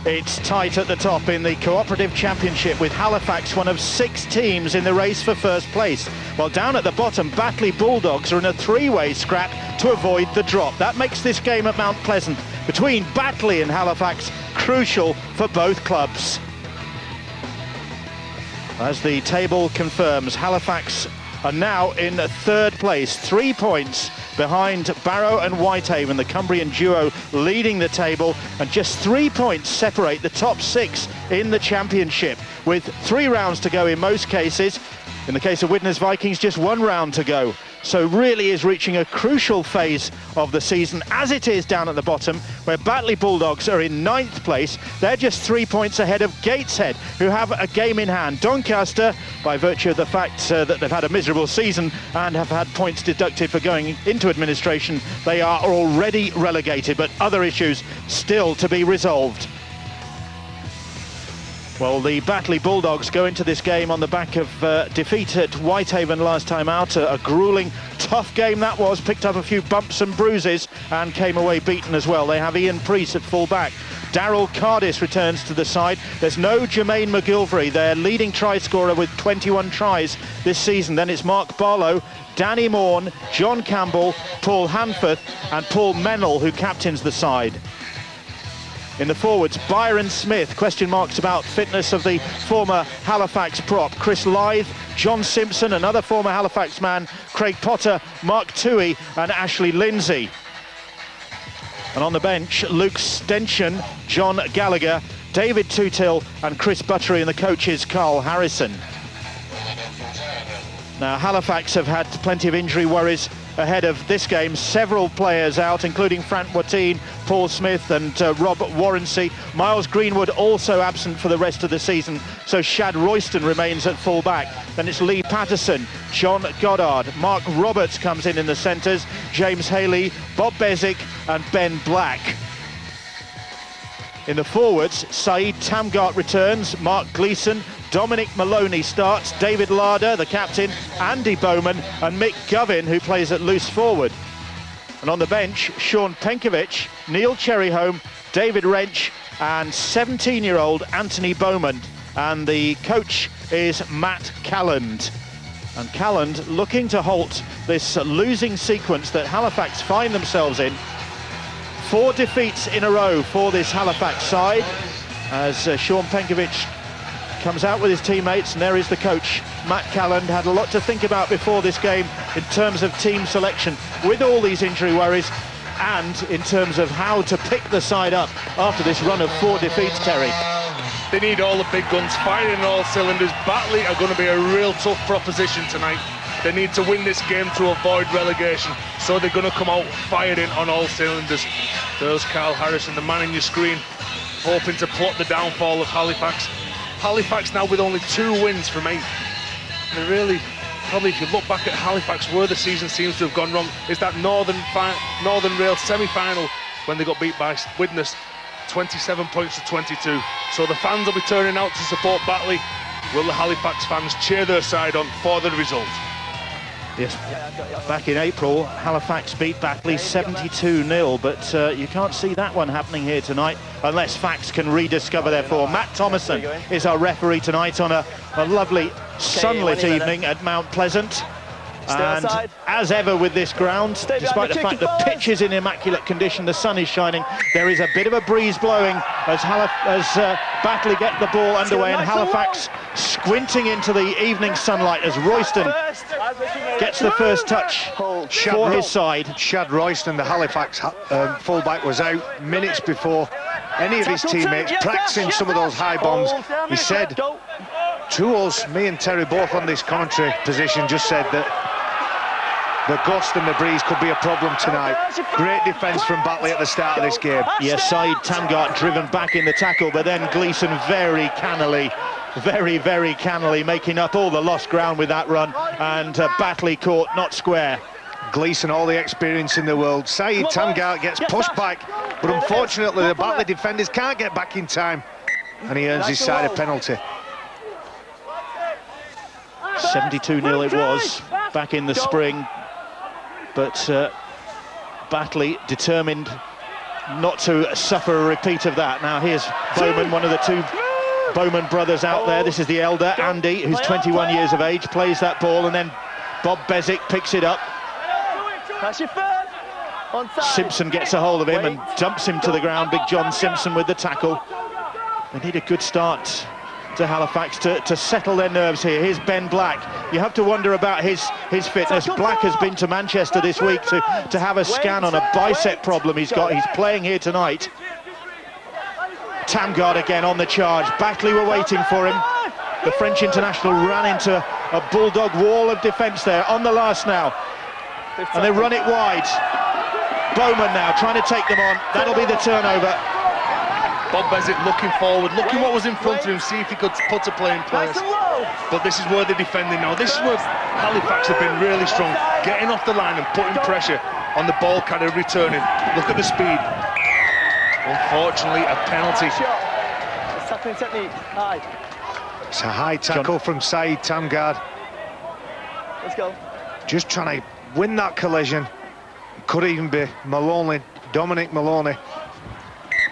It's tight at the top in the Cooperative Championship, with Halifax one of 6 teams in the race for first place. While down at the bottom, Batley Bulldogs are in a 3-way scrap to avoid the drop. That makes this game at Mount Pleasant between Batley and Halifax crucial for both clubs. As the table confirms, Halifax are now in 3rd place, 3 points behind Barrow and Whitehaven, the Cumbrian duo leading the table, and just 3 points separate the top 6 in the championship, with 3 rounds to go in most cases. In the case of Widnes Vikings, just 1 round to go. So really is reaching a crucial phase of the season, as it is down at the bottom, where Batley Bulldogs are in 9th place. They're just 3 points ahead of Gateshead, who have a game in hand. Doncaster, by virtue of the fact that they've had a miserable season and have had points deducted for going into administration, they are already relegated, but other issues still to be resolved. Well, the Batley Bulldogs go into this game on the back of defeat at Whitehaven last time out. A gruelling, tough game that was. Picked up a few bumps and bruises and came away beaten as well. They have Ian Preece at full back. Daryl Cardis returns to the side. There's no Jermaine McGilvery, their leading try scorer with 21 tries this season. Then it's Mark Barlow, Danny Morn, John Campbell, Paul Hanforth and Paul Mennell, who captains the side. In the forwards, Byron Smith, question marks about fitness of the former Halifax prop. Chris Lythe, John Simpson, another former Halifax man, Craig Potter, Mark Toohey and Ashley Lindsay. And on the bench, Luke Stenchen, John Gallagher, David Tootill and Chris Buttery, and the coaches Carl Harrison. Now, Halifax have had plenty of injury worries ahead of this game. Several players out, including Frank Watine, Paul Smith and Rob Warrency. Miles Greenwood also absent for the rest of the season, so Shad Royston remains at full back. Then it's Lee Patterson, John Goddard, Mark Roberts comes in the centres, James Haley, Bob Bezic and Ben Black. In the forwards, Saeed Tamgart returns, Mark Gleeson, Dominic Maloney starts, David Larder, the captain, Andy Bowman and Mick Govin, who plays at loose forward. And on the bench, Sean Penkovic, Neil Cherryhome, David Wrench and 17-year-old Anthony Bowman. And the coach is Matt Calland. And Calland looking to halt this losing sequence that Halifax find themselves in. 4 defeats in a row for this Halifax side, as Sean Penkovic comes out with his teammates, and there is the coach, Matt Calland. Had a lot to think about before this game in terms of team selection, with all these injury worries, and in terms of how to pick the side up after this run of 4 defeats, Terry. They need all the big guns firing on all cylinders. Batley are going to be a real tough proposition tonight. They need to win this game to avoid relegation, so they're going to come out firing on all cylinders. There's Carl Harrison, the man in your screen, hoping to plot the downfall of Halifax. Halifax now with only 2 wins from 8. And really, probably if you look back at Halifax, where the season seems to have gone wrong is that Northern Rail semi-final when they got beat by Widnes, 27 points to 22. So the fans will be turning out to support Batley. Will the Halifax fans cheer their side on for the result? Yes, back in April, Halifax beat Batley 72-0, but you can't see that one happening here tonight unless facts can rediscover their form. Matt Thomason is our referee tonight on a lovely sunlit evening at Mount Pleasant. And as ever with this ground, despite the fact the pitch is in immaculate condition, the sun is shining, there is a bit of a breeze blowing as Batley get the ball underway, and Halifax squinting into the evening sunlight as Royston gets the first touch for his side. Shad Royston, the Halifax fullback, was out minutes before any of his teammates, practicing some of those high bombs. He said to us, me and Terry both on this commentary position, just said that the gust and the breeze could be a problem tonight. Great defence from Batley at the start of this game. Yes, Saeed Tamgart driven back in the tackle, but then Gleeson very cannily making up all the lost ground with that run, and Batley caught not square. Gleeson, all the experience in the world. Saeed Tamgart gets pushed back, but unfortunately the Batley defenders can't get back in time, and he earns his side a penalty. 72-0 it was back in the spring, but Batley determined not to suffer a repeat of that. Now here's Bowman, one of the two Bowman brothers out there. This is the elder, Andy, who's 21 years of age, plays that ball, and then Bob Bezic picks it up. Simpson gets a hold of him and dumps him to the ground. Big John Simpson with the tackle. They need a good start to Halifax to settle their nerves here. Here's Ben Black. You have to wonder about his fitness. Black has been to Manchester this week to have a scan on a bicep problem he's got. He's playing here tonight. Tamgard again on the charge. Batley were waiting for him. The French international ran into a bulldog wall of defence there on the last now. And they run it wide. Bowman now trying to take them on. That'll be the turnover. Bob Bezic looking forward, looking what was in front of him, see if he could put a play in place. But this is where they're defending now. This is where Halifax have been really strong, getting off the line and putting pressure on the ball carrier returning. Look at the speed. Unfortunately, a penalty. It's a high tackle from Saeed Tamgard. Let's go. Just trying to win that collision. Could even be Maloney, Dominic Maloney.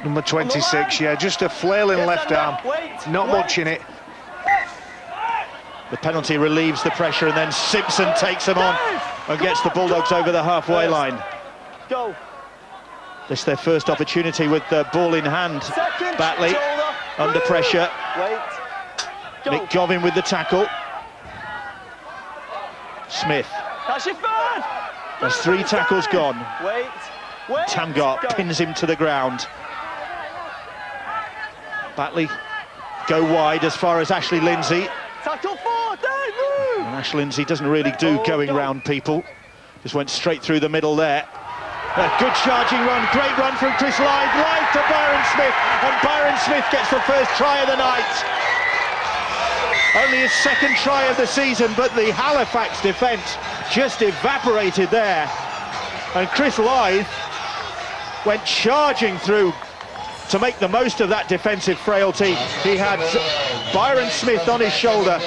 Number 26, yeah, just a flailing left arm, not much in it. The penalty relieves the pressure, and then Simpson takes them on and gets the Bulldogs over the halfway line. Go. This is their first opportunity with the ball in hand. Batley under pressure. Nick Govin with the tackle. Smith. That's your third. There's 3 tackles gone. Tamgard pins him to the ground. Batley go wide as far as Ashley Lindsay. Tackle 4, Dave, and Ash Lindsay doesn't really do going round people. Just went straight through the middle there. A good charging run, great run from Chris Lythe to Byron Smith, and Byron Smith gets the first try of the night. Only his second try of the season, but the Halifax defence just evaporated there. And Chris Lythe went charging through to make the most of that defensive frailty. He had Byron Smith on his shoulder,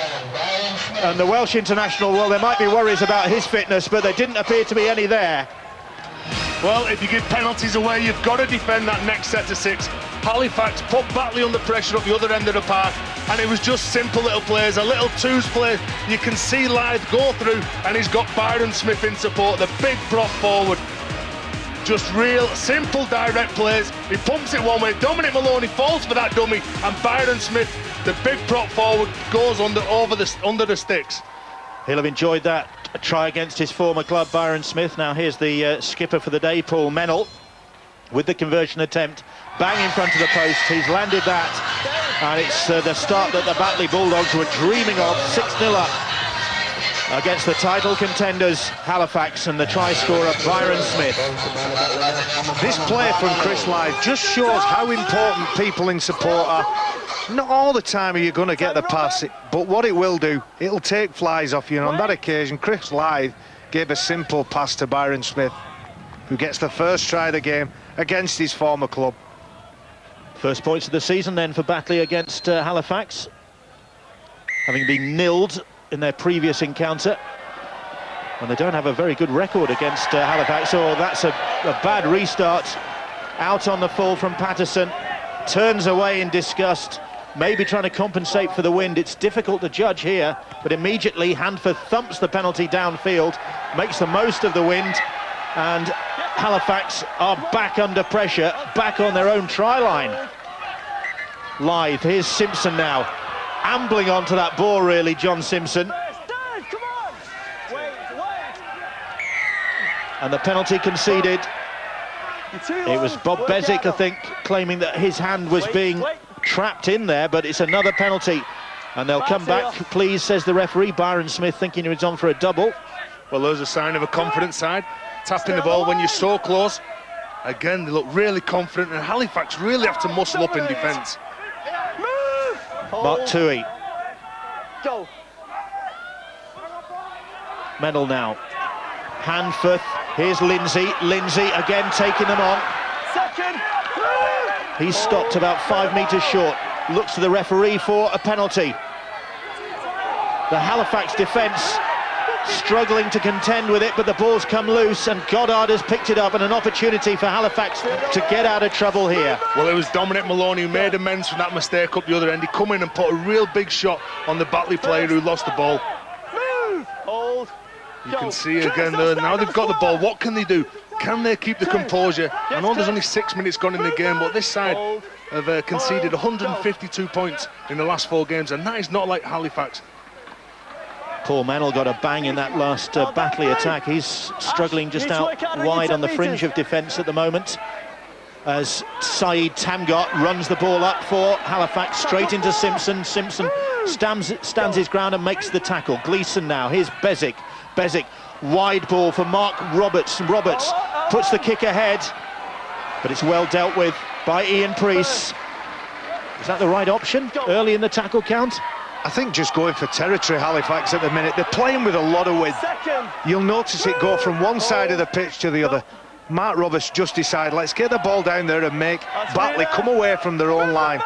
and the Welsh international, well, there might be worries about his fitness, but there didn't appear to be any there. Well, if you give penalties away, you've got to defend that next set of 6. Halifax put Batley under pressure up the other end of the park, and it was just simple little plays, a little twos play. You can see Lythe go through, and he's got Byron Smith in support, the big prop forward. Just real, simple, direct plays. He pumps it one way, Dominic Maloney falls for that dummy, and Byron Smith, the big prop forward, goes under the sticks. He'll have enjoyed that try against his former club, Byron Smith. Now here's the skipper for the day, Paul Mennell, with the conversion attempt. Bang in front of the post, he's landed that, and it's the start that the Batley Bulldogs were dreaming of. 6-0 up against the title contenders Halifax, and the try scorer Byron Smith. This play from Chris Lythe just shows how important people in support are. Not all the time are you going to get the pass, but what it will do, it'll take flies off you, and on that occasion Chris Lythe gave a simple pass to Byron Smith, who gets the first try of the game against his former club. First points of the season then for Batley against Halifax, having been nilled in their previous encounter, and they don't have a very good record against Halifax. So that's a bad restart. Out on the full from Patterson, turns away in disgust, maybe trying to compensate for the wind. It's difficult to judge here, but immediately Handforth thumps the penalty downfield, makes the most of the wind, and Halifax are back under pressure, back on their own try line. Lythe, here's Simpson now, ambling onto that ball really, John Simpson. And the penalty conceded. It was Bob Bezic, I think, claiming that his hand was being trapped in there, but it's another penalty. And they'll come back, please, says the referee. Byron Smith thinking he was on for a double. Well, there's a sign of a confident side. Tapping the ball when you're so close. Again, they look really confident, and Halifax really have to muscle up in defence. Mark Toohey. Go. Mennell now. Handforth. Here's Lindsay. Lindsay again taking them on. He's stopped about 5 metres short. Looks to the referee for a penalty. The Halifax defence struggling to contend with it, but the ball's come loose and Goddard has picked it up, and an opportunity for Halifax to get out of trouble here. Well, it was Dominic Maloney who made amends from that mistake up the other end. He come in and put a real big shot on the Batley player who lost the ball. Move! Hold. You can see again there, now they've got the ball, what can they do? Can they keep the composure? I know there's only 6 minutes gone in the game, but this side have conceded 152 points in the last 4 games, and that is not like Halifax. Paul Mennell got a bang in that last Batley attack. He's struggling just out wide on the fringe of defence at the moment, as Saeed Tamgat runs the ball up for Halifax, straight into Simpson. Simpson stands his ground and makes the tackle. Gleeson now, here's Bezic. Bezic, wide ball for Mark Roberts. Roberts puts the kick ahead, but it's well dealt with by Ian Priest. Is that the right option early in the tackle count? I think just going for territory, Halifax, at the minute. They're playing with a lot of width. You'll notice it go from one side of the pitch to the other. Mark Roberts just decided, let's get the ball down there and make Batley come away from their own line.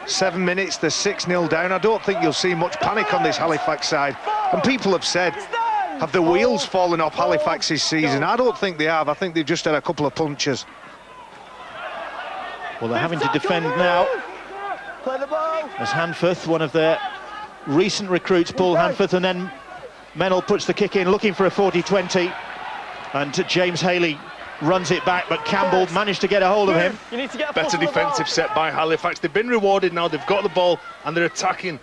7 minutes, they're 6-0 down. I don't think you'll see much panic on this Halifax side. And people have said, have the wheels fallen off Halifax's season? I don't think they have. I think they've just had a couple of punches. Well, they're having to defend now, as Hanforth, one of their recent recruits, Paul Hanforth, and then Mennell puts the kick in, looking for a 40-20, and James Haley runs it back, but Campbell managed to get a hold of him. Better defensive set by Halifax. They've been rewarded now, they've got the ball and they're attacking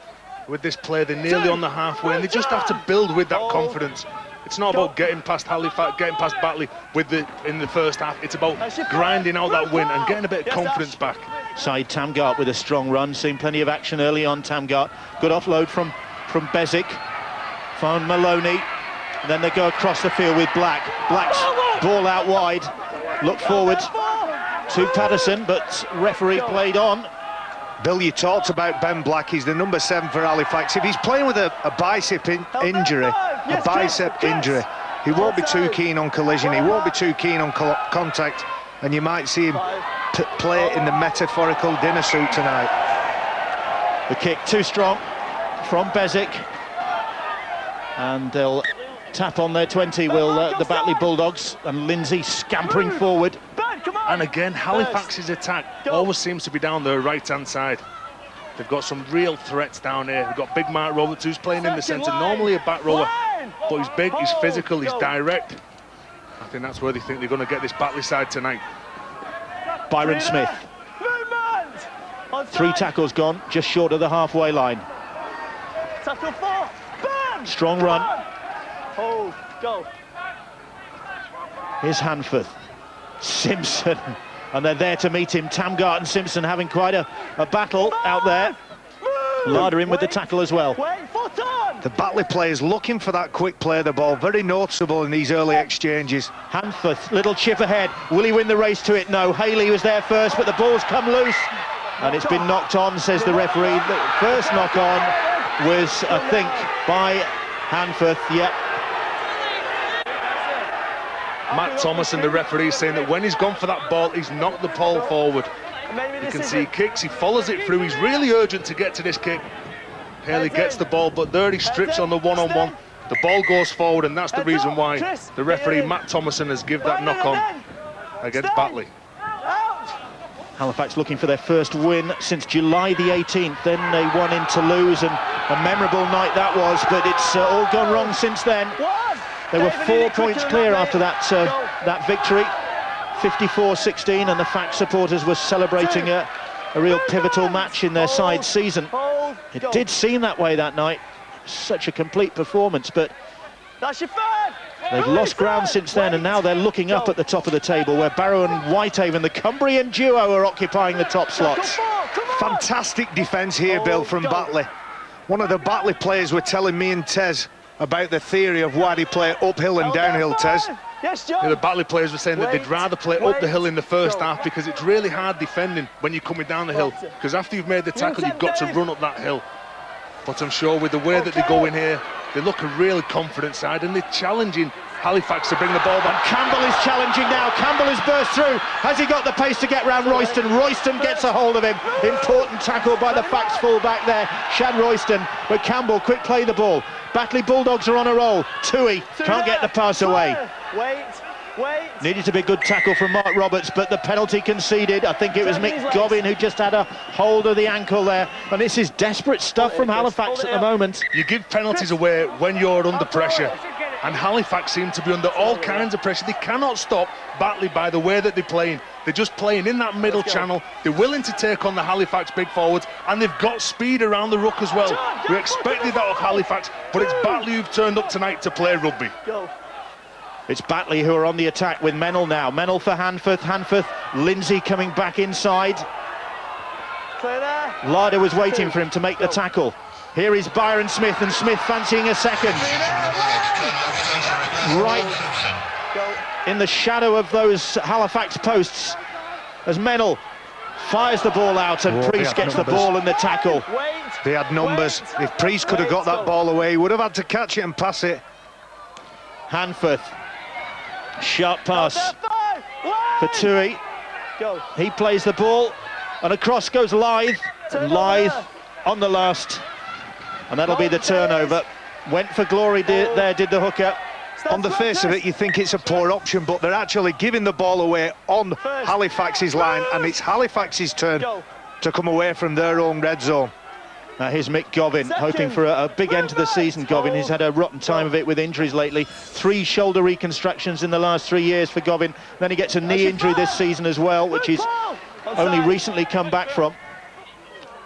with this play. They're nearly on the halfway, and they just have to build with that confidence. It's not about getting past Halifax, getting past Batley in the first half. It's about grinding out that win and getting a bit of confidence back. Saeed Tamgat with a strong run, seen plenty of action early on. Tamgat, good offload from Bezic, found Maloney, and then they go across the field with Black. Black's ball out wide, look forward to Patterson, but referee played on. Bill, you talked about Ben Black. He's the number 7 for Halifax. If he's playing with a bicep injury, he won't be too keen on collision, he won't be too keen on contact, and you might see him play in the metaphorical dinner suit tonight. The kick too strong from Bezic, and they'll tap on their 20, will the Batley Bulldogs, and Lindsay scampering forward. And again, Halifax's attack always seems to be down the right-hand side. They've got some real threats down here. They've got big Mark Roberts, who's playing in the centre, normally a back rower, but he's big, he's physical, he's direct. I think that's where they think they're going to get this Batley side tonight. Byron Smith. 3 tackles gone, just short of the halfway line. Strong run. Hold, go. Here's Hanforth. Simpson, and they're there to meet him. Tamgat and Simpson having quite a battle out there. Larder in with the tackle as well. The Batley players looking for that quick play of the ball, very noticeable in these early exchanges. Hanforth, little chip ahead. Will he win the race to it? No. Haley was there first, but the ball's come loose, and it's been knocked on, says the referee. The first knock on was, I think, by Hanforth. Yep. Matt Thomas and the referee saying that when he's gone for that ball, he's knocked the ball forward. You can see he kicks, he follows it through, he's really urgent to get to this kick. Haley gets the ball, but there he strips on the one-on-one. The ball goes forward, and that's the reason why the referee, Matt Thomason, has given that knock-on against Batley. Halifax looking for their first win since July the 18th. Then they won in Toulouse, and a memorable night that was, but it's all gone wrong since then. They were 4 points clear after that victory, 54-16, and the Fax supporters were celebrating a real pivotal match in their side season. It did seem that way that night. Such a complete performance, but they've lost ground since then, and now they're looking up at the top of the table, where Barrow and Whitehaven, the Cumbrian duo, are occupying the top slots. Fantastic defence here, Bill, from Batley. One of the Batley players were telling me and Tez about the theory of why they play uphill and downhill, Tez. Yeah, the Batley players were saying that they'd rather play up the hill in the first half, because it's really hard defending when you're coming down the hill, because after you've made the tackle, you've got to run up that hill. But I'm sure with the way that they go in here, they look a really confident side, and they're challenging Halifax to bring the ball back. Campbell is challenging now. Campbell has burst through. Has he got the pace to get round Royston? Royston gets a hold of him. Important tackle by the Fax full-back there, Shan Royston. But Campbell, quick play the ball. Batley Bulldogs are on a roll. Tui can't get the pass away. Wait. Needed to be a good tackle from Mark Roberts, but the penalty conceded. I think it was Mick Gobbin who just had a hold of the ankle there. And this is desperate stuff from Halifax at the moment. You give penalties away when you're under pressure. And Halifax seem to be under all kinds of pressure. They cannot stop Batley by the way that they're playing. They're just playing in that middle channel. They're willing to take on the Halifax big forwards, and they've got speed around the ruck as well. We expected that of Halifax, but it's Batley who've turned up tonight to play rugby. It's Batley who are on the attack with Mennell now. Mennell for Hanforth. Hanforth, Lindsay coming back inside. Larder was waiting for him to make the tackle. Here is Byron Smith, and Smith fancying a second. Right in the shadow of those Halifax posts as Mennell fires the ball out, and Priest gets the ball and the tackle. They had numbers. If Priest could have got that ball away, he would have had to catch it and pass it. Hanforth, sharp pass for Tui. He plays the ball, and across goes Lythe, and Lythe on the last, and that'll be the turnover. Went for glory there, did the hooker. On the face of it, you think it's a poor option, but they're actually giving the ball away on Halifax's line, and it's Halifax's turn to come away from their own red zone. Here's Mick Gobbin, hoping for a big end to the season. Gobbin, he's had a rotten time of it with injuries lately. 3 shoulder reconstructions in the last 3 years for Gobbin. Then he gets a knee injury this season as well, which he's only recently come back from.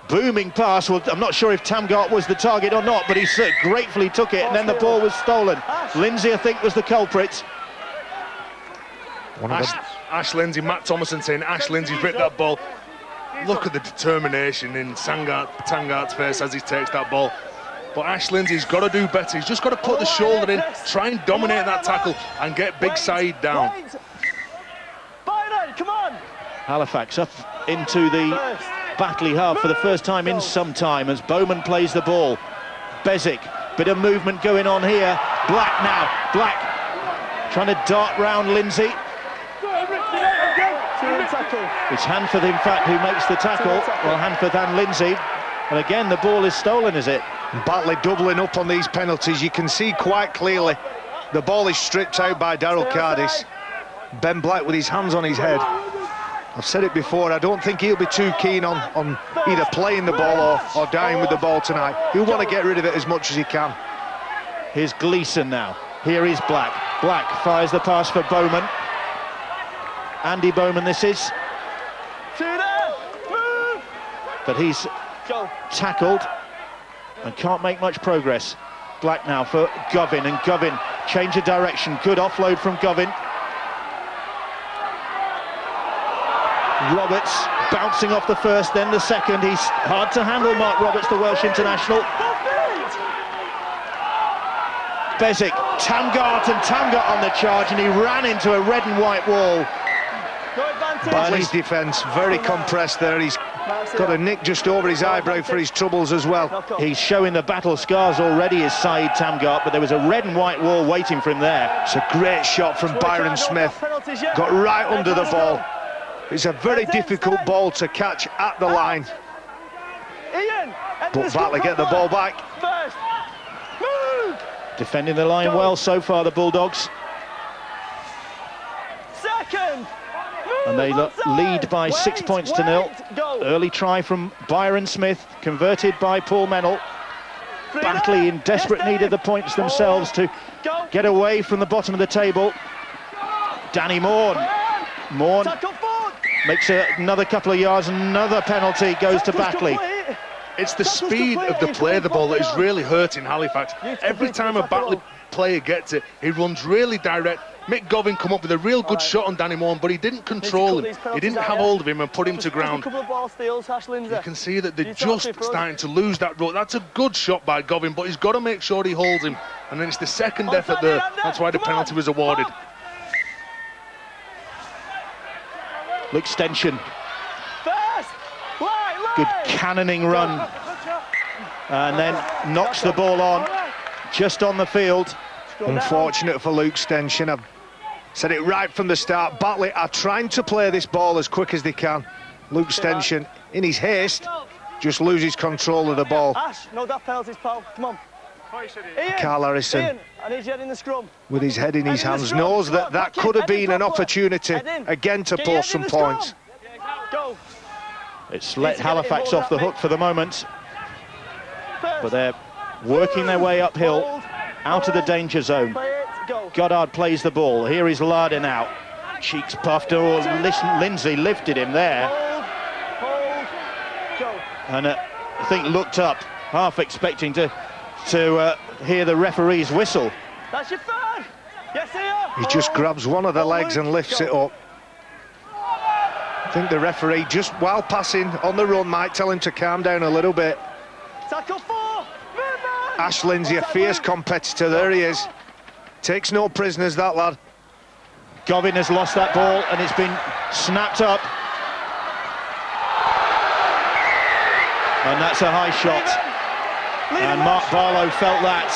Booming pass. Well, I'm not sure if Tamgart was the target or not, but he gratefully took it, and then the ball was stolen. Lindsay, I think, was the culprit. Ash Lindsay, Matt Thomason saying Ash Lindsay's ripped that ball. Look at the determination in Tamgart's face as he takes that ball. But Ash Lindsay's got to do better. He's just got to put the shoulder in, try and dominate that tackle and get Big Saeed down. Byron, come on! Halifax up into the Batley half for the first time in some time as Bowman plays the ball. Bezic, bit of movement going on here. Black now, Black trying to dart round Lindsay. It's Hanforth, in fact, who makes the tackle. Well, Hanforth and Lindsay. And again, the ball is stolen, is it? Batley doubling up on these penalties. You can see quite clearly the ball is stripped out by Darryl Cardis. Ben Black with his hands on his head. I've said it before, I don't think he'll be too keen on either playing the ball or dying with the ball tonight. He'll want to get rid of it as much as he can. Here's Gleeson now. Here is Black. Black fires the pass for Bowman. Andy Bowman this is. But he's tackled and can't make much progress. Black now for Gobbin, and Gobbin change of direction. Good offload from Gobbin. Roberts bouncing off the first, then the second. He's hard to handle, Mark Roberts, the Welsh international. Bezic, Tamgart, and Tamgart on the charge, and he ran into a red and white wall. Batley's defence very compressed there. He's got a nick just over his eyebrow for his troubles as well. He's showing the battle scars already, is Saeed Tamgart, but there was a red and white wall waiting for him there. It's a great shot from Byron Smith. Got right under the ball. It's a very difficult ball to catch at the line. But Batley get the ball back. Defending the line well so far, the Bulldogs. And they lead by 6 points to 0. Early try from Byron Smith, converted by Paul Mennell. Batley in desperate need of the points themselves to get away from the bottom of the table. Danny Morn makes another couple of yards, another penalty goes to Batley. It's the speed of the play of the ball that is really hurting Halifax. Every time a Batley player gets it, he runs really direct. Mick Gobbin come up with a real good shot on Danny Morn, but he didn't control him. He didn't have hold of him and put him to ground. You can see that they're just starting to lose that rope. That's a good shot by Gobbin, but he's got to make sure he holds him. And then it's the second effort there. That's why the penalty was awarded. Extension. Good cannoning run. And then knocks the ball on, just on the field. Unfortunate for Luke Stenson. I've said it right from the start. Batley are trying to play this ball as quick as they can. Luke Stenson, in his haste, just loses control of the ball. Ash, no, that penalty's foul. Come on. Carl Harrison, Ian, I need you in the scrum. with his head in his hands, knows that that could have been an opportunity again to post some points. Go. It's let Halifax off the hook for the moment, but they're working their way uphill, out of the danger zone. Goddard plays the ball. Here is Larder now. Cheeks puffed. Oh, Lindsay lifted him there. And I think looked up, half expecting to hear the referee's whistle. That's your third. Yes, here. He just grabs one of the legs and lifts it up. I think the referee, just while passing on the run, might tell him to calm down a little bit. Tackle 4. Ash Lindsay, a fierce competitor. There he is. Takes no prisoners, that lad. Govin has lost that ball and it's been snapped up. And that's a high shot. And Mark Barlow felt that.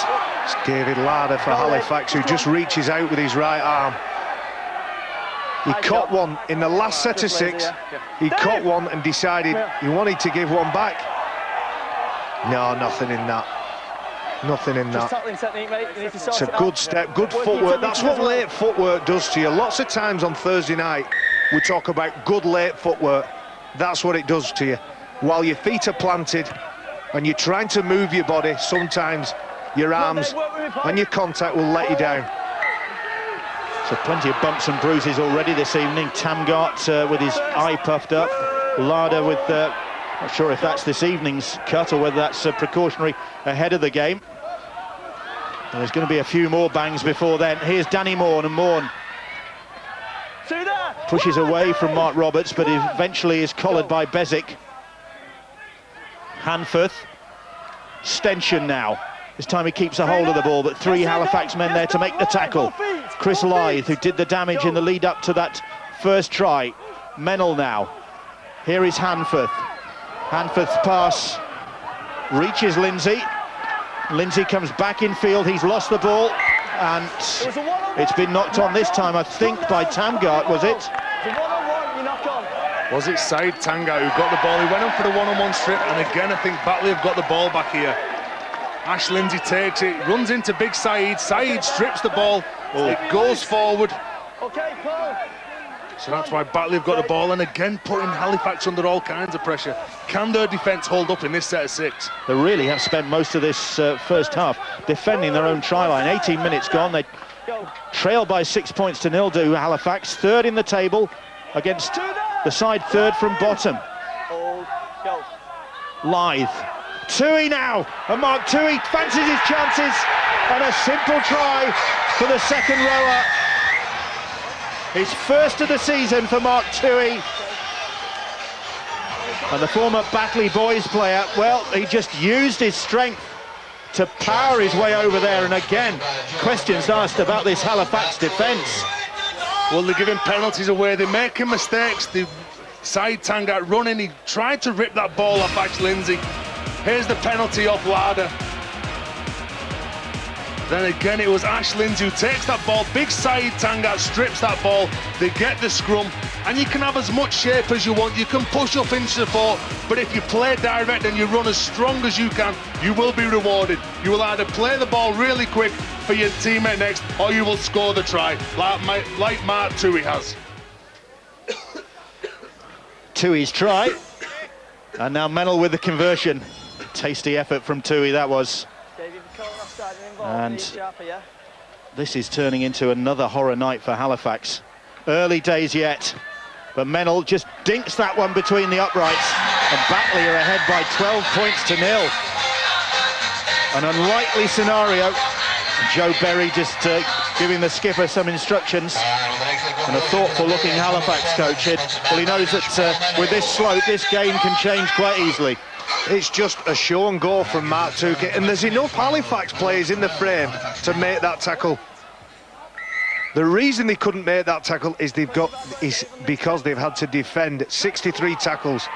It's David Larder for Halifax, who just reaches out with his right arm. He caught one in the last set of 6. He caught one and decided he wanted to give one back. No, nothing in that. Nothing in that. It's a good step, good footwork. That's what late footwork does to you. Lots of times on Thursday night, we talk about good late footwork. That's what it does to you. While your feet are planted and you're trying to move your body, sometimes your arms and your contact will let you down. So plenty of bumps and bruises already this evening. Tamgart with his eye puffed up. Larder with, not sure if that's this evening's cut or whether that's precautionary ahead of the game. And there's going to be a few more bangs before then. Here's Danny Morn, and Morn pushes away from Mark Roberts, but eventually is collared by Bezic. Hanforth, Stenson now. This time he keeps a hold of the ball, but 3 Halifax men there to make the tackle. Chris Lythe, who did the damage in the lead up to that first try. Mennell now. Here is Hanforth. Hanforth's pass reaches Lindsay. Lindsay comes back in field. He's lost the ball, and it's been knocked on this time, I think, by Tamgart, was it? Was it Said Tanga who got the ball? He went up for the one-on-one strip, and again I think Batley have got the ball back here. Ash Lindsay takes it, runs into big Said. Said strips the ball. It goes forward. Okay, Paul. So that's why Batley have got the ball, and again putting Halifax under all kinds of pressure. Can their defence hold up in this set of 6? They really have spent most of this first half defending their own try line. 18 minutes gone. They trail by 6 points to 0 to Halifax. 3rd in the table against the side 3rd from bottom. Lythe. Toohey now, and Mark Toohey fancies his chances, and a simple try for the second rower. His first of the season for Mark Toohey. And the former Batley boys player, well, he just used his strength to power his way over there, and again, questions asked about this Halifax defence. Well, they're giving penalties away, they're making mistakes. The side Tangat running, he tried to rip that ball off Ash Lindsay. Here's the penalty off Larder. Then again, it was Ash Lindsay who takes that ball. Big side Tangat strips that ball. They get the scrum, and you can have as much shape as you want. You can push up into the fort, but if you play direct and you run as strong as you can, you will be rewarded. You will either play the ball really quick for your teammate next, or you will score the try, like Mark Toohey has. Toohey's try, and now Mennell with the conversion. Tasty effort from Toohey, that was. And this is turning into another horror night for Halifax. Early days yet, but Mennell just dinks that one between the uprights, and Batley are ahead by 12 points to 0. An unlikely scenario. Joe Berry just giving the skipper some instructions, and a thoughtful looking Halifax coach. Well, he knows that with this slope, this game can change quite easily. It's just a show and go from Mark Toohey, and there's enough Halifax players in the frame to make that tackle. The reason they couldn't make that tackle is because they've had to defend 63 tackles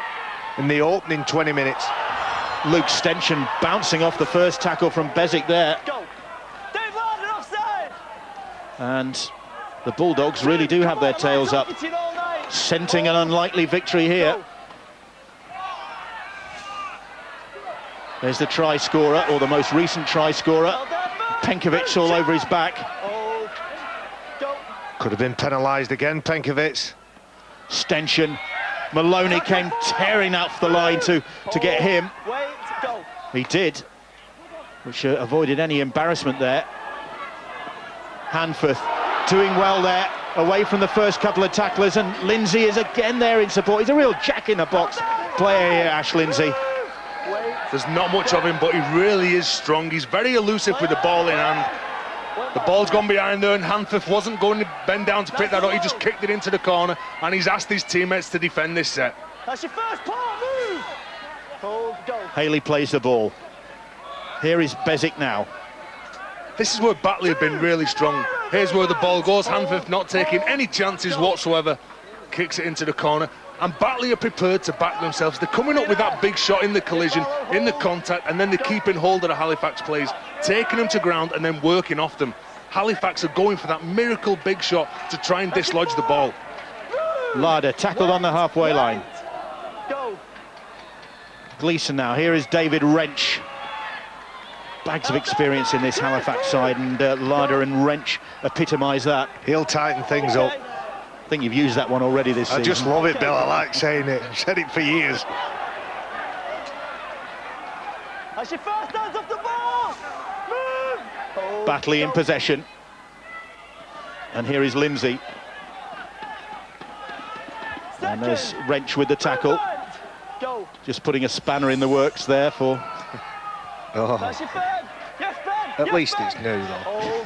in the opening 20 minutes. Luke Stenson bouncing off the first tackle from Bezic there. Go. Dave Larder offside. And the Bulldogs really do have their tails up, scenting an unlikely victory here. There's the try scorer, or the most recent try scorer. Penkovic all over his back. Could have been penalised again, Penkovic. Stention. Maloney came tearing out for the line to get him. He did, which avoided any embarrassment there. Hanforth doing well there, away from the first couple of tacklers, and Lindsay is again there in support. He's a real jack-in-the-box player here, Ash Lindsay. There's not much of him, but he really is strong. He's very elusive with the ball in hand. The ball's gone behind there, and Hanforth wasn't going to bend down to pick that up. He just kicked it into the corner, and he's asked his teammates to defend this set. That's your first part, move! Hold, go. Haley plays the ball. Here is Bezic now. This is where Batley have been really strong. Here's where the ball goes. Hanforth not taking any chances whatsoever. Kicks it into the corner. And Batley are prepared to back themselves. They're coming up with that big shot in the collision, in the contact, and then they're keeping hold of the Halifax players, taking them to ground and then working off them. Halifax are going for that miracle big shot to try and dislodge the ball. Larder tackled on the halfway line. Gleeson now. Here is David Wrench. Bags of experience in this Halifax side, and Larder and Wrench epitomise that. He'll tighten things up. I think you've used that one already this season. I just love it, Bill. I like saying it. I've said it for years. That's your first hands off the ball! Move! Batley in possession. And here is Lindsay. And there's Wrench with the tackle. Just putting a spanner in the works there for... That's your third. Yes, Ben. At least it's new, though.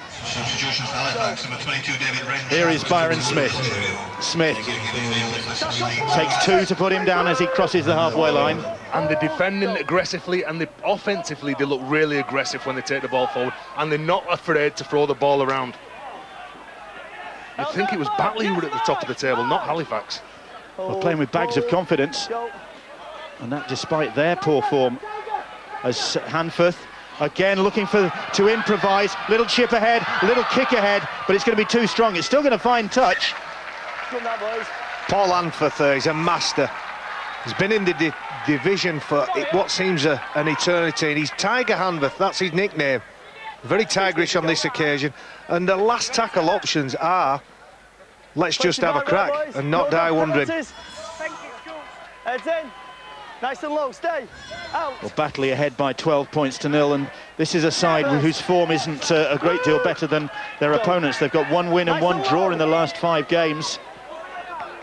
Here is Byron Smith. Smith takes two to put him down as he crosses the halfway line. And they're defending aggressively, and offensively they look really aggressive when they take the ball forward, and they're not afraid to throw the ball around. You'd think it was Batley who were at the top of the table, not Halifax. Well, playing with bags of confidence, and that despite their poor form. As Hanforth again looking to improvise, little chip ahead, little kick ahead, but it's going to be too strong. It's still going to find touch. Paul Hanforth is a master. He's been in the division for what seems an eternity, and he's Tiger Hanforth, that's his nickname. Very tigerish on this occasion, and the last tackle options are, let's just have a crack and not die wondering. Heads in. Nice and low, stay. Out. Well, Batley ahead by 12 points to 0, and this is a side whose form isn't a great deal better than their opponents. They've got one win and one draw in the last 5 games.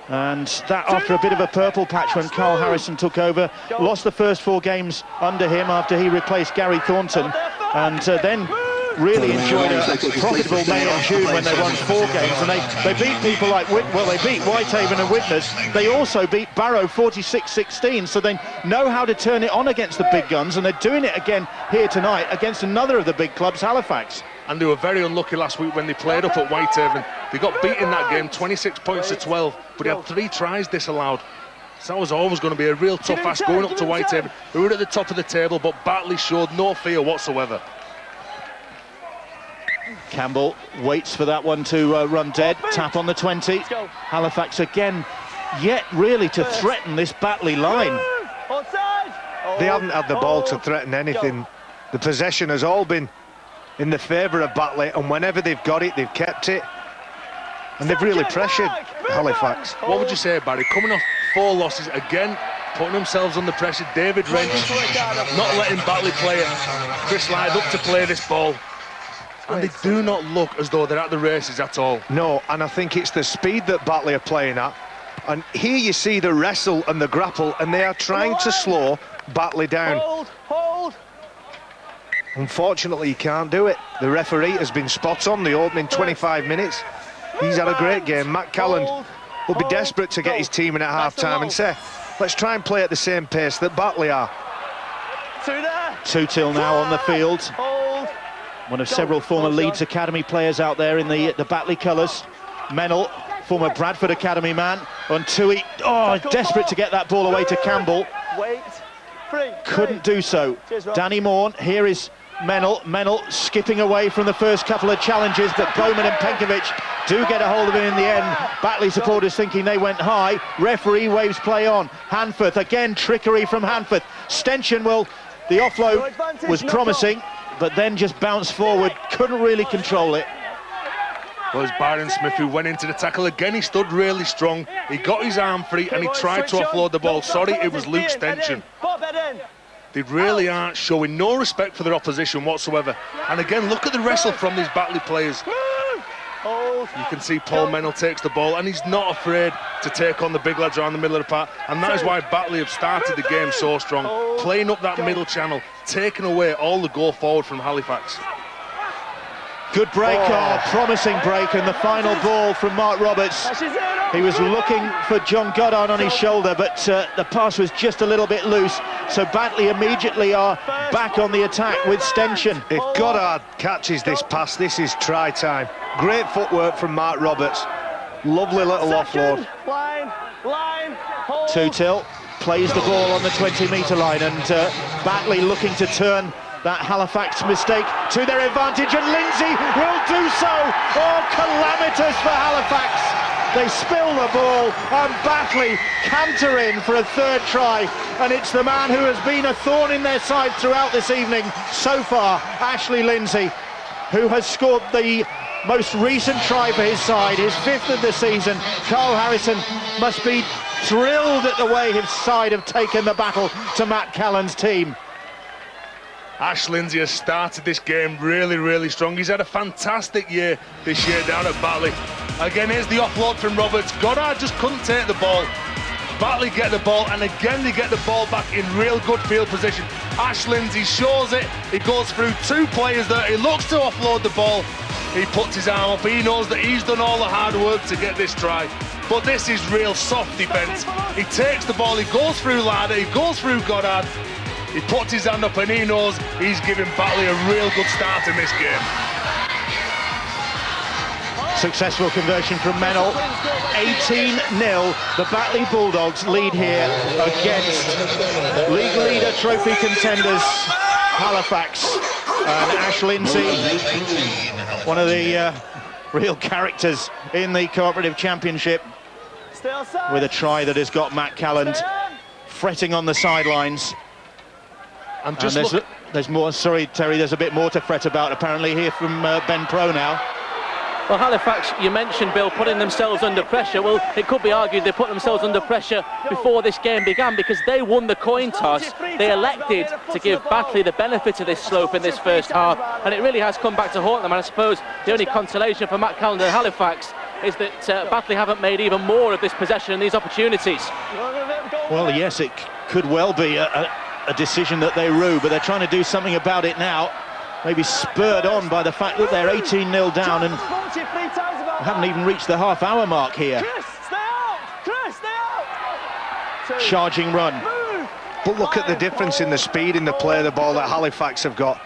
And that after a bit of a purple patch when Carl Harrison took over, lost the first 4 games under him after he replaced Gary Thornton, and then really enjoyed a profitable May and June when they won 4 games, and they beat people like they beat Whitehaven and Widnes. They also beat Barrow 46-16, so they know how to turn it on against the big guns, and they're doing it again here tonight against another of the big clubs, Halifax. And they were very unlucky last week when they played up at Whitehaven. They got beat in that game 26 points to 12, but they had 3 tries disallowed. So that was always going to be a real tough ask going up to Whitehaven, who were at the top of the table, but Batley showed no fear whatsoever. Campbell waits for that one to run dead. Tap on the 20. Halifax again, yet really to threaten this Batley line. They haven't had the ball to threaten anything. The possession has all been in the favour of Batley, and whenever they've got it, they've kept it. And they've really pressured Halifax. What would you say, Barry? Coming off 4 losses, again, putting themselves under pressure. David Wrench not letting Batley play it. Chris Lythe up to play this ball. And they do not look as though they're at the races at all. No, and I think it's the speed that Batley are playing at. And here you see the wrestle and the grapple, and they are trying to slow Batley down. Hold. Unfortunately, you can't do it. The referee has been spot on the opening 25 minutes. He's had a great game. Matt Calland will be desperate to get his team in at half-time and say, let's try and play at the same pace that Batley are. 2-2 now on the field. One of several former Leeds Academy players out there in the Batley colours. Mennell, former Bradford Academy man, on Tui. Oh, desperate to get that ball away to Campbell. Couldn't do so. Danny Morn, here is Menel skipping away from the first couple of challenges, but Bowman and Penkovic do get a hold of him in the end. Batley supporters thinking they went high. Referee waves play on. Hanforth, again trickery from Hanforth. Stenchen, well, the offload was promising, but then just bounced forward, couldn't really control it. Well, it's Byron Smith who went into the tackle again. He stood really strong. He got his arm free and he tried to offload the ball. Sorry, it was Luke Stenchen. They really aren't showing no respect for their opposition whatsoever. And again, look at the wrestle from these Batley players. You can see Paul Menel takes the ball and he's not afraid to take on the big lads around the middle of the park. And that is why Batley have started the game so strong, playing up that middle channel, taking away all the go forward from Halifax. Good break, promising break, and the final ball from Mark Roberts. He was looking for John Goddard on his shoulder, but the pass was just a little bit loose, so Batley immediately are back on the attack with Stenchen. If Goddard catches this pass, this is try time. Great footwork from Mark Roberts. Lovely little offload. Two-till, plays the ball on the 20-metre line, and Batley looking to turn that Halifax mistake to their advantage, and Lindsay will do so. Oh, calamitous for Halifax. They spill the ball, and Batley canter in for a third try, and it's the man who has been a thorn in their side throughout this evening so far, Ashley Lindsay, who has scored the most recent try for his side, his 5th of the season. Carl Harrison must be thrilled at the way his side have taken the battle to Matt Callan's team. Ash Lindsay has started this game really, really strong. He's had a fantastic year this year down at Batley. Again, here's the offload from Roberts. Goddard just couldn't take the ball. Batley get the ball, and again they get the ball back in real good field position. Ash Lindsay shows it. He goes through 2 players there. He looks to offload the ball. He puts his arm up. He knows that he's done all the hard work to get this try. But this is real soft defence. He takes the ball. He goes through Larder. He goes through Goddard. He puts his hand up and he knows he's giving Batley a real good start in this game. Successful conversion from Menel. 18-0. The Batley Bulldogs lead here against league leader trophy contenders Halifax. And Ash Lindsay, one of the real characters in the Cooperative Championship, with a try that has got Matt Callan fretting on the sidelines. And there's more, sorry Terry, there's a bit more to fret about apparently here from Ben Pro now. Well, Halifax, you mentioned, Bill, putting themselves under pressure. Well, it could be argued they put themselves under pressure before this game began, because they won the coin toss. They elected to give Batley the benefit of this slope in this first half, and it really has come back to haunt them. And I suppose the only consolation for Matt Callan and Halifax is that Batley haven't made even more of this possession and these opportunities. Well, yes, it could well be a decision that they rue, but they're trying to do something about it now. Maybe spurred on by the fact that they're 18-0 down and haven't even reached the half-hour mark here. Charging run. But look at the difference in the speed in the play of the ball that Halifax have got.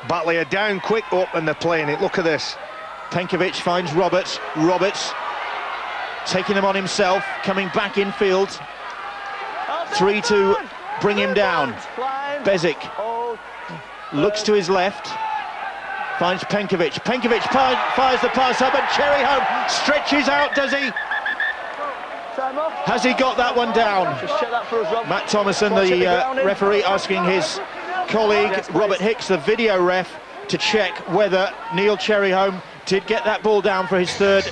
Batley are down quick up and they're playing it. Look at this. Penkovic finds Roberts. Roberts taking them on himself, coming back in field. 3 to bring him down. Bezic looks to his left, finds Penkovic. Penkovic fires the pass up, and Cherryhome stretches out, does he? Has he got that one down? Matt Thomason, the referee, asking his colleague Robert Hicks, the video ref, to check whether Neil Cherryhome did get that ball down for his 3rd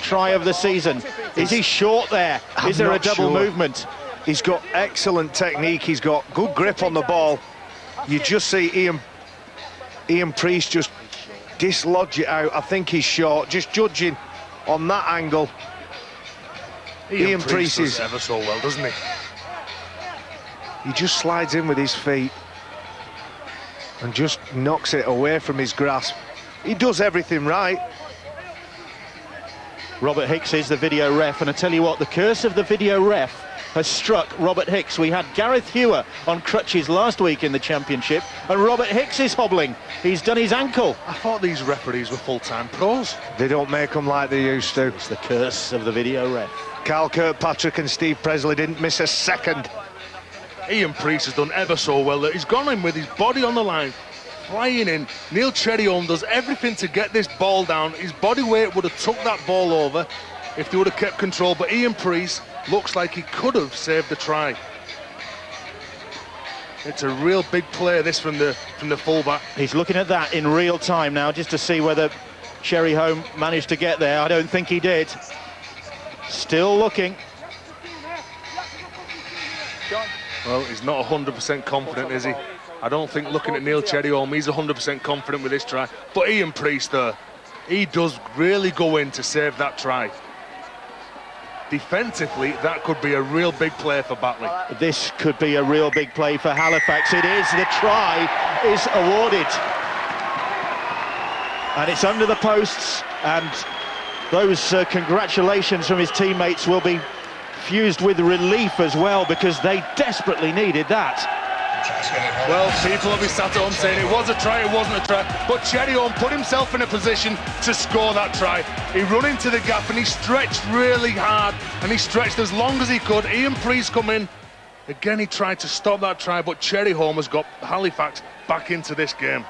try of the season. Is he short there? Is there a double movement? He's got excellent technique. He's got good grip on the ball. You just see Ian Priest just dislodge it out. I think he's short. Just judging on that angle. Ian Priest is ever so well, doesn't he? He just slides in with his feet and just knocks it away from his grasp. He does everything right. Robert Hicks is the video ref, and I tell you what, the curse of the video ref has struck Robert Hicks. We had Gareth Hewer on crutches last week in the Championship, and Robert Hicks is hobbling. He's done his ankle. I thought these referees were full-time pros. They don't make them like they used to. It's the curse of the video ref. Carl Kirkpatrick and Steve Presley didn't miss a second. Ian Priest has done ever so well. He's gone in with his body on the line, flying in. Neil Cherryholm does everything to get this ball down. His body weight would have took that ball over if they would have kept control, but Ian Priest looks like he could have saved the try. It's a real big play, this, from the fullback. He's looking at that in real time now, just to see whether Cherryholm managed to get there. I don't think he did. Still looking. Well, he's not 100% confident, is he? I don't think, looking at Neil Cherryholm, he's 100% confident with this try. But Ian Priest, though, he does really go in to save that try. Defensively, that could be a real big play for Batley. This could be a real big play for Halifax. It is. The try is awarded. And it's under the posts, and those congratulations from his teammates will be fused with relief as well, because they desperately needed that. Well, people will be sat at home saying it was a try, it wasn't a try, but Cherryholm put himself in a position to score that try. He run into the gap and he stretched really hard, and he stretched as long as he could. Ian Priest come in. Again, he tried to stop that try, but Cherryholm has got Halifax back into this game.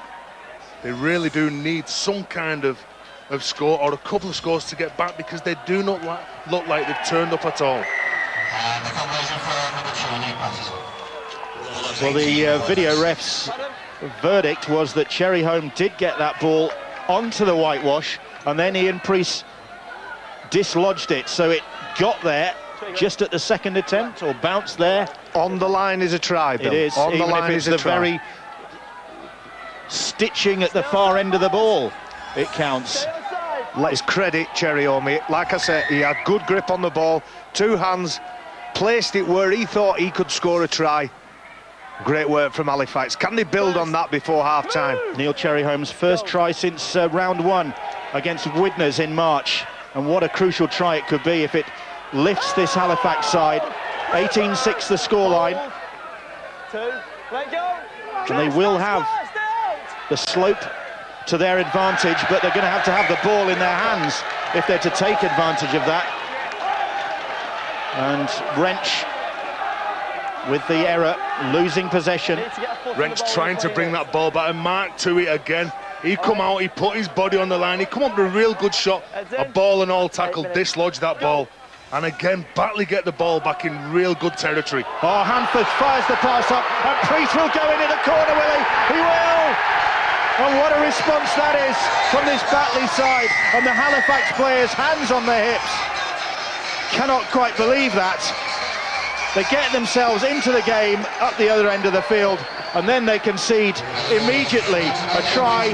They really do need some kind of score, or a couple of scores, to get back, because they do not look like they've turned up at all. Well, the video ref's verdict was that Cherryholm did get that ball onto the whitewash, and then Ian Priest dislodged it, so it got there just at the second attempt, or bounced there. On the line is a try, Bill. It is. On the line is a try. Very stitching at the far end of the ball, it counts. Let's credit Cherryholm. Like I said, he had good grip on the ball, two hands, placed it where he thought he could score a try. Great work from Halifax. Can they build on that before half-time? Neil Cherryholm's first try since round one against Widnes in March. And what a crucial try it could be if it lifts this Halifax side. 18-6 the scoreline. And they will have the slope to their advantage, but they're going to have the ball in their hands if they're to take advantage of that. And Wrench, with the error, losing possession. Wrench trying to bring that ball back, and Mark Toohey again. He come out, he put his body on the line, he come up with a real good shot, a ball and all tackle, dislodged that ball. And again, Batley get the ball back in real good territory. Oh, Hanford fires the pass up, and Priest will go into the corner, will he? He will! And what a response that is from this Batley side, and the Halifax players, hands on their hips. Cannot quite believe that. They get themselves into the game up the other end of the field, and then they concede immediately a try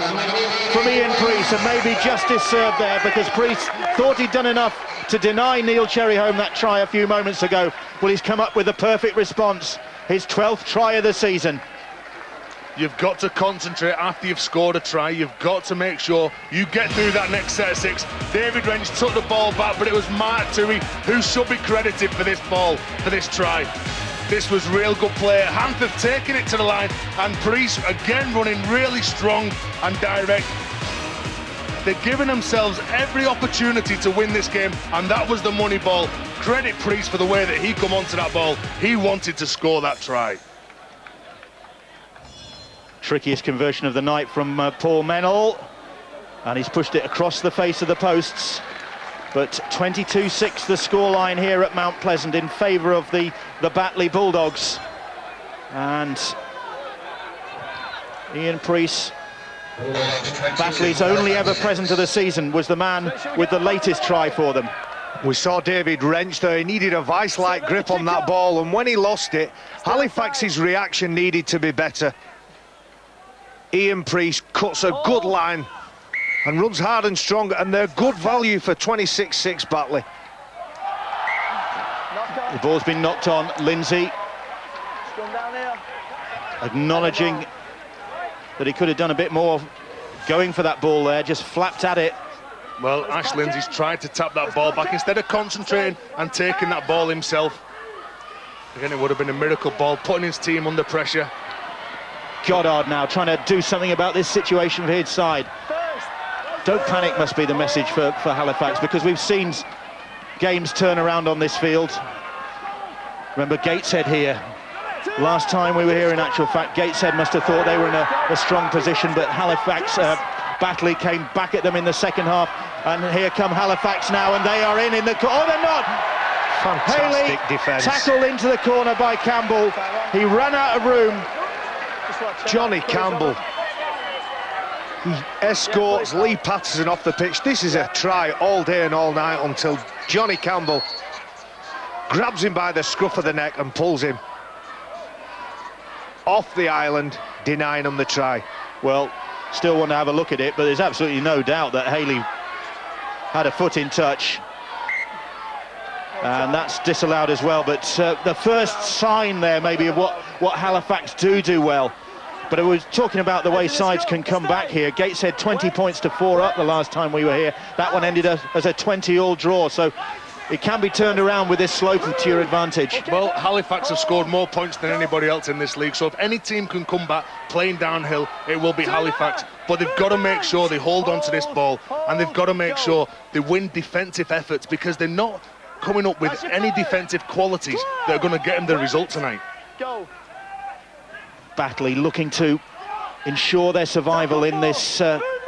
from Ian Priest, and maybe justice served there, because Priest thought he'd done enough to deny Neil Cherryholm that try a few moments ago. Well, he's come up with a perfect response, his 12th try of the season. You've got to concentrate after you've scored a try. You've got to make sure you get through that next set of six. David Wrench took the ball back, but it was Mark Toohey who should be credited for this ball, for this try. This was real good play. Hanford taking it to the line, and Priest again running really strong and direct. They're giving themselves every opportunity to win this game, and that was the money ball. Credit Priest for the way that he come onto that ball. He wanted to score that try. Trickiest conversion of the night from Paul Mennell, and he's pushed it across the face of the posts. But 22-6 the scoreline here at Mount Pleasant in favour of the Batley Bulldogs. And Ian Priest, Batley's only ever present of the season, was the man with the latest try for them. We saw David Wrench there. He needed a vice-like grip on that ball, and when he lost it, Halifax's reaction needed to be better. Ian Priest cuts a good line and runs hard and strong, and they're good value for 26-6 Batley. The ball's been knocked on. Lindsay acknowledging that he could have done a bit more going for that ball there, just flapped at it. Well, Ash Lindsay's tried to tap that ball back instead of concentrating and taking that ball himself. Again, it would have been a miracle ball, putting his team under pressure. Goddard now trying to do something about this situation for his side. Don't panic must be the message for Halifax, because we've seen games turn around on this field. Remember Gateshead here Last time we were here, in actual fact, Gateshead must have thought they were in a strong position, but Halifax, Batley came back at them in the second half, and here come Halifax now, and they are in the... Oh, they're not! Fantastic defence. Tackled into the corner by Campbell. He ran out of room. Johnny Campbell. He escorts Lee Patterson off the pitch. This is a try all day and all night until Johnny Campbell grabs him by the scruff of the neck and pulls him off the island, denying him the try. Well, still want to have a look at it, but there's absolutely no doubt that Haley had a foot in touch. And that's disallowed as well, but the first sign there maybe of what Halifax do well. But I was talking about the way sides can come back here. Gateshead 20 points to 4 up the last time we were here. That one ended as a 20-all draw, so it can be turned around with this slope to your advantage. Well, Halifax have scored more points than anybody else in this league, so if any team can come back playing downhill, it will be Halifax. But they've got to make sure they hold on to this ball, and they've got to make sure they win defensive efforts, because they're not coming up with any defensive qualities that are going to get them the result tonight. Batley looking to ensure their survival in this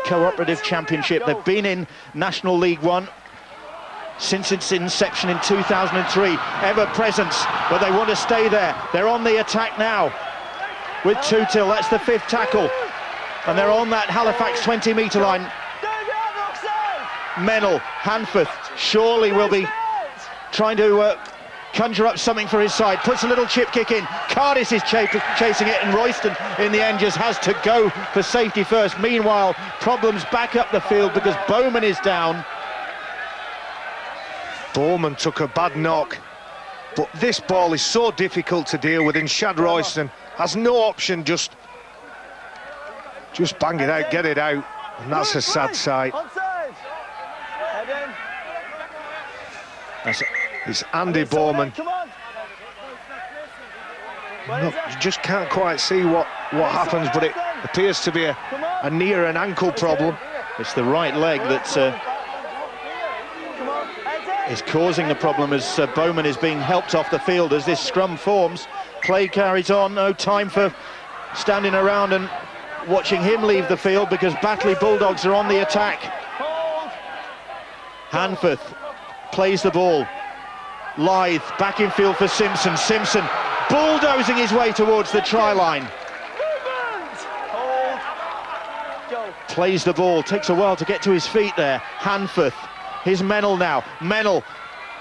cooperative championship. They've been in National League One since its inception in 2003, ever present, but they want to stay there. They're on the attack now with Tutil. That's the 5th tackle, and they're on that Halifax 20-metre line. Mennell, Hanforth, surely will be trying to conjure up something for his side, puts a little chip kick in. Cardis is chasing it, and Royston in the end just has to go for safety first. Meanwhile, problems back up the field because Bowman is down. Bowman took a bad knock, but this ball is so difficult to deal with, and Shad Royston has no option, just bang it out, get it out, and that's a sad sight. It's Andy Bowman. Look, you just can't quite see what happens, but it appears to be a near an ankle problem. It's the right leg that is causing the problem as Bowman is being helped off the field as this scrum forms. Play carries on, no time for standing around and watching him leave the field, because Batley Bulldogs are on the attack. Hanforth plays the ball. Lythe back in field for Simpson. Simpson bulldozing his way towards the try line. Plays the ball, takes a while to get to his feet there. Hanforth, here's Mennell now. Mennell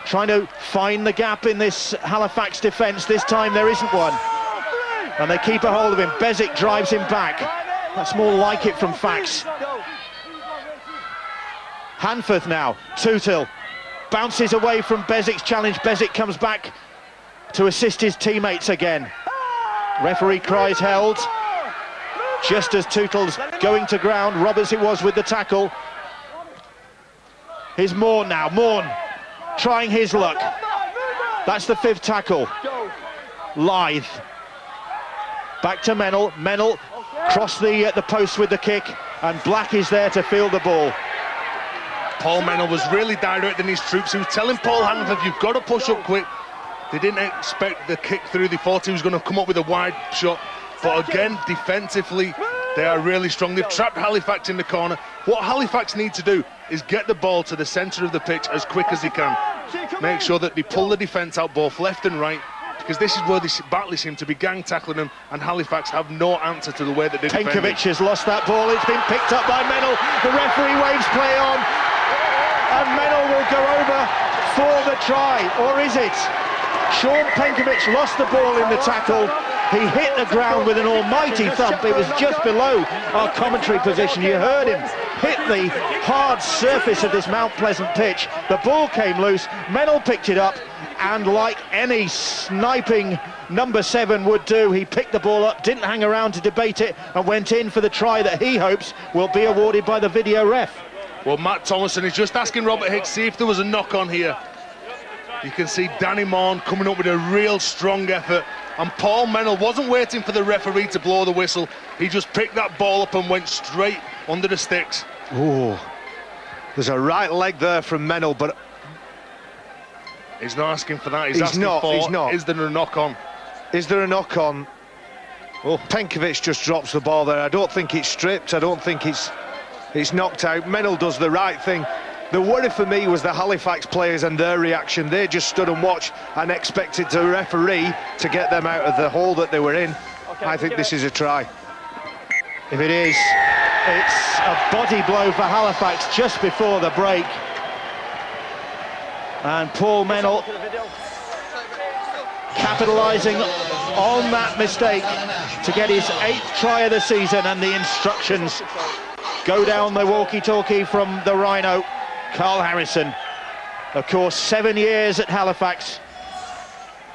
trying to find the gap in this Halifax defence. This time there isn't one, and they keep a hold of him. Bezic drives him back. That's more like it from Fax. Hanforth now, Tutil bounces away from Bezic's challenge. Bezic comes back to assist his teammates again. Referee cries held, just as Tutil's going to ground. Roberts it was with the tackle. Here's Morn now. Morn trying his luck. That's the 5th tackle. Lythe back to Mennell. Mennell crossed the post with the kick, and Black is there to field the ball. Paul Mennell was really directing his troops. He was telling Paul Hanforth, you've got to push up quick. They didn't expect the kick through. They thought he was going to come up with a wide shot. But again, defensively, they are really strong. They've trapped Halifax in the corner. What Halifax need to do is get the ball to the centre of the pitch as quick as they can. Make sure that they pull the defence out both left and right, because this is where Batley seem to be gang tackling them, and Halifax have no answer to the way that they defend. Penkovic has lost that ball. It's been picked up by Mennell. The referee waves play on, and Mennell will go over for the try, or is it? Sean Penkovic lost the ball in the tackle. He hit the ground with an almighty thump. It was just below our commentary position. You heard him hit the hard surface of this Mount Pleasant pitch. The ball came loose. Mennell picked it up, and like any sniping number 7 would do, he picked the ball up, didn't hang around to debate it, and went in for the try that he hopes will be awarded by the video ref. Well, Matt Thomason is just asking Robert Hicks, see if there was a knock on here. You can see Danny Morn coming up with a real strong effort, and Paul Mennell wasn't waiting for the referee to blow the whistle. He just picked that ball up and went straight under the sticks. Oh, there's a right leg there from Mennell, but he's not asking for that. He's asking for, is there a knock on? Is there a knock on? Well, Penkovic just drops the ball there. I don't think it's stripped. I don't think it's knocked out. Mennel does the right thing. The worry for me was the Halifax players and their reaction. They just stood and watched and expected the referee to get them out of the hole that they were in. Okay, I think this is a try. If it is, it's a body blow for Halifax just before the break. And Paul Mennel capitalising on that mistake to get his 8th try of the season, and the instructions go down the walkie-talkie from the Rhino, Carl Harrison. Of course, 7 years at Halifax,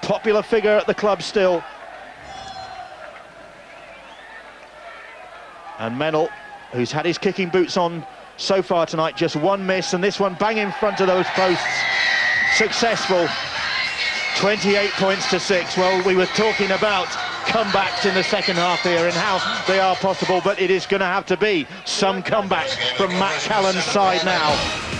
popular figure at the club still. And Mennel, who's had his kicking boots on so far tonight, just one miss, and this one bang in front of those posts. Successful. 28 points to 6. Well, we were talking about comebacks in the second half here and how they are possible, but it is going to have to be some comeback from Matt Callan's side now.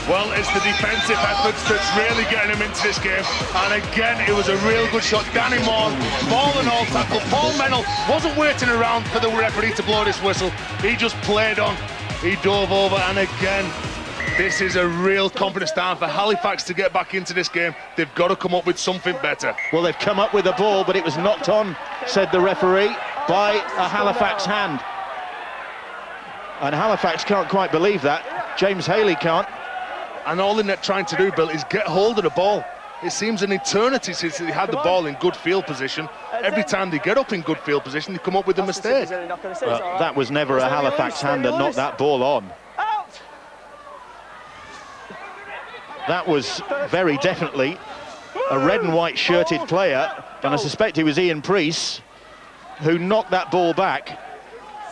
Well, it's the defensive efforts that's really getting him into this game. And again, it was a real good shot. Danny Moore, ball and all tackle. Paul Mennel wasn't waiting around for the referee to blow this whistle. He just played on. He dove over, and again, this is a real confidence down for Halifax to get back into this game. They've got to come up with something better. Well, they've come up with the ball, but it was knocked on, said the referee, by a Halifax hand. And Halifax can't quite believe that. James Haley can't. And all they're trying to do, Bill, is get hold of the ball. It seems an eternity since they had the ball in good field position. Every time they get up in good field position, they come up with a mistake. Well, that was never a Halifax hand that knocked that ball on. That was very definitely a red and white shirted player, and I suspect it was Ian Priest who knocked that ball back.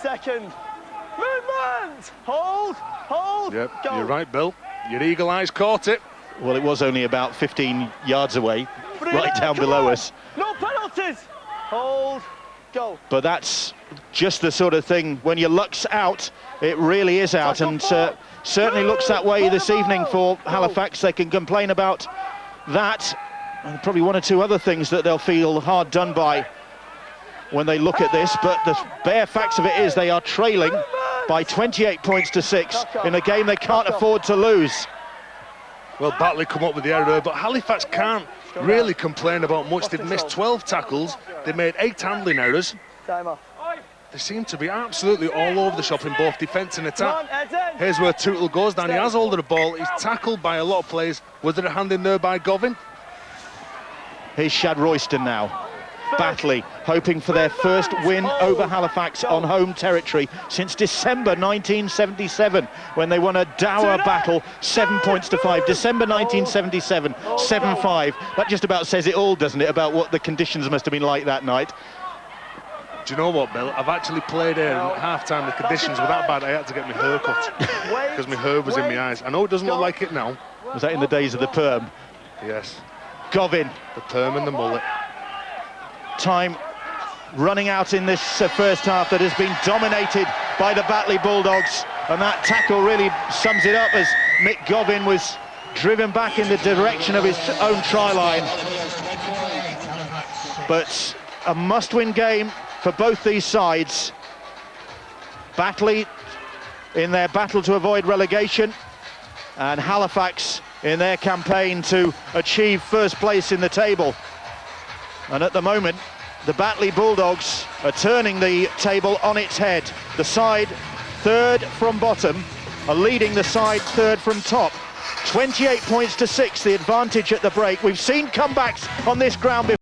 Second. Movement! Hold, Yep, go. you're right, Bill. Your eagle eyes caught it. Well, it was only about 15 yards away, right down below us. No penalties! Hold, go. But that's just the sort of thing, when your luck's out, it really is out, and certainly looks that way this evening for Halifax. They can complain about that, and probably one or two other things that they'll feel hard done by when they look at this, but the bare facts of it is they are trailing by 28 points to 6 in a game they can't afford to lose. Well, Batley come up with the error, but Halifax can't really complain about much. They've missed 12 tackles, they made 8 handling errors. Timer. They seem to be absolutely all over the shop in both defence and attack. Here's where Tootle goes down. He has hold of the ball. He's tackled by a lot of players. Was there a hand in there by Govin? Here's Shad Royston now. Batley hoping for their first win over Halifax on home territory since December 1977, when they won a dour battle, 7 points to 5. December 1977, 7-5. That just about says it all, doesn't it, about what the conditions must have been like that night. Do you know what, Bill? I've actually played here at half-time. The conditions were that bad, I had to get my hair cut because my hair was in my eyes. I know it doesn't look like it now. Was that in the days of the perm? Yes. Govin. The perm and the mullet. Time running out in this first half that has been dominated by the Batley Bulldogs, and that tackle really sums it up as Mick Govin was driven back in the direction of his own try line. But a must-win game for both these sides. Batley in their battle to avoid relegation, and Halifax in their campaign to achieve first place in the table. And at the moment, the Batley Bulldogs are turning the table on its head. The side third from bottom are leading the side third from top. 28 points to 6, the advantage at the break. We've seen comebacks on this ground before.